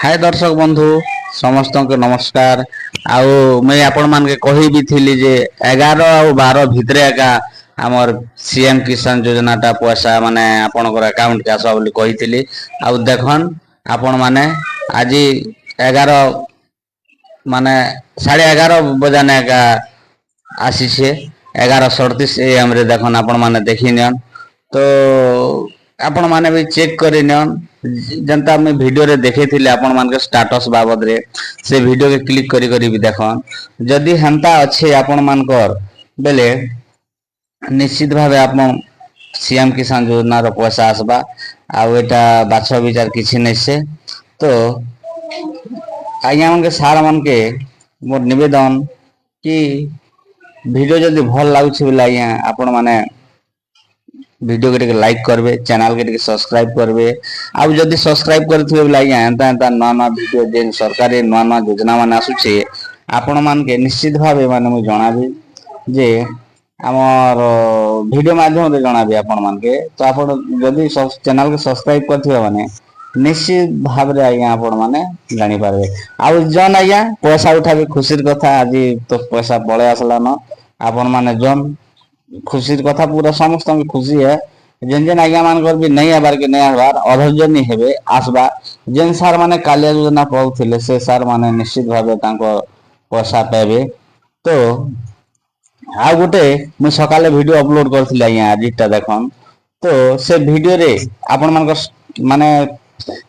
हाय दर्शक बंधु समस्त को नमस्कार। आउ मैं आपण मान के कही भी थी जे 11 और 12 भितरे एका आमर सीएम किसान योजना टा पैसा माने आपनकर अकाउंट के आसा बोली कही थी। आउ देखन आपण माने आज 11 माने 11:30 बजाने का आसी छे 11:37 AM रे देखन आपण माने देखि नियन तो आपण माने भी चेक करि नियन जनता मैं वीडियो रे देखे थिले आपण मान के स्टेटस बाबद रे से वीडियो के क्लिक करी करी भी देखन जदि हंता अच्छे आपण मान कर बेले निश्चित भावे आपण सीएम किसान योजना रो पैसा आसबा आ एटा बाछ विचार किछि नै से तो आज्ञा मन के सार मन के मोर निवेदन कि वीडियो जदि भल लागुछि बोले आज्ञा आपण माने वीडियो के लाइक करबे चैनल के सब्सक्राइब करबे आ जदि सब्सक्राइब करथिबे बोले आज्ञा एंता एंता नवा नवा वीडियो जेन सरकारी नवा नवा योजना माने आसुछि आपण मान के निश्चित भावे माने मु जणाबी जे हमर वीडियो माध्यम रे जणाबी आपण मान के तो आपण जदि चैनल के सब्सक्राइब करथिबे माने निश्चित भाव रे आज्ञा आपण माने जानि पारबे आ जन आज्ञा पैसा उठाबे खुशीर कथा आज तो पैसा पळे आसला न आपण माने जन खुशीर कथा पूरा समस्त खुशी है जेन जेन आज्ञा मान कर भी नहीं आबार के नहीं आबार अधर्य नहीं हेबे आसबा जेन सार माने कालिया योजना पाउथिले से सार माने निश्चित भावे तांको पैसा पाबे तो आ गोटे मु सकाले वीडियो अपलोड करथिले आज्ञा आजिटा देखन तो से वीडियो रे आपण मान माने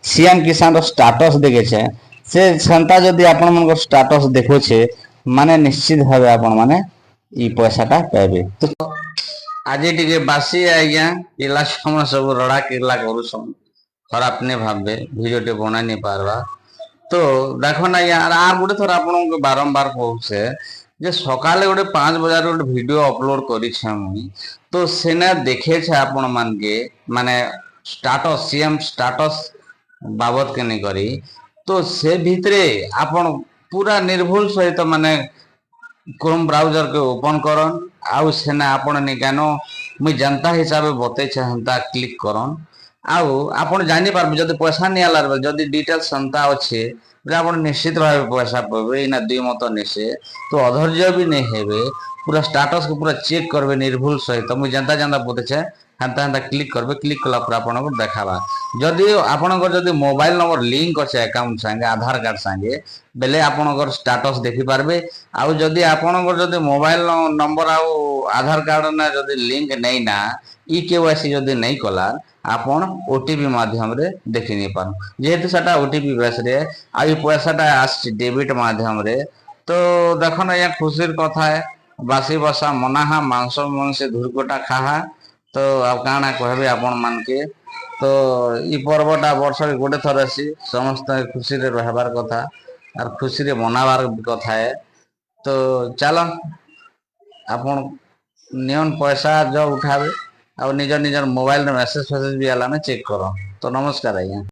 सीएम किसान रो स्टेटस देखे छे से संता जदी आपण मान स्टेटस देखो छे माने निश्चित भावे आपण माने ई पैसा टा पाबे तो आज टिके बासी आज्ञा पिला समय सब रड़ा किला करूछन खराब ने भाबे वीडियो टे बना नहीं पारबा तो देखो ना यार आ गोटे थोर आपन को बारंबार कहूछे जे सकाले गोटे 5 बजे गोटे वीडियो अपलोड करी छे मुई तो सेना देखे छे आपन मान के माने स्टेटस सीएम स्टेटस बाबत के नहीं करी तो से भितरे आपन पूरा निर्भुल सहित माने क्रोम ब्राउजर के ओपन करन आउ सेना आपण निगानो मुई जनता हिसाब से बते छहंता क्लिक करन आउ आपण जानि पारबे जदी पैसा नि आलार जदी डिटेल संता अच्छे जे आपण निश्चित भावे पैसा पाबे ना दुई मत निसे तो अधर्य भी नहीं हेबे पूरा स्टेटस को पूरा चेक करबे निर्भुल सहित मुई जनता जनता बते छे हंता हंता क्लिक करबे क्लिक कला पर आपण को देखाबा जदी आपण को जदी मोबाइल नंबर लिंक अछि अकाउंट संगे आधार कार्ड संगे बेले आपण स्टेटस देखि पारबे आउ जदी आपण को जदी मोबाइल नंबर आउ आधार कार्ड ना जदी लिंक नहीं ना ई केवाईसी जदी नहीं कला आपण ओटीपी माध्यम रे देखि नहीं पान जेहेतु सेटा ओटीपी बेस रे आ ई पैसाटा आस डेबिट माध्यम रे तो देखो ना या खुशीर कथा है बासी बसा मनाहा मांस मन से धुरकोटा खाहा तो अब काना कहबे आपण मान के तो ई पर्वटा वर्ष गोटे थर आसी समस्त खुशी रे रहबार कथा और खुशी रे मनाबार कथा है तो चलो आपण नियन पैसा जो उठावे और निजर निजर मोबाइल में मैसेज फैसेज भी आला ना चेक करो तो नमस्कार आज्ञा।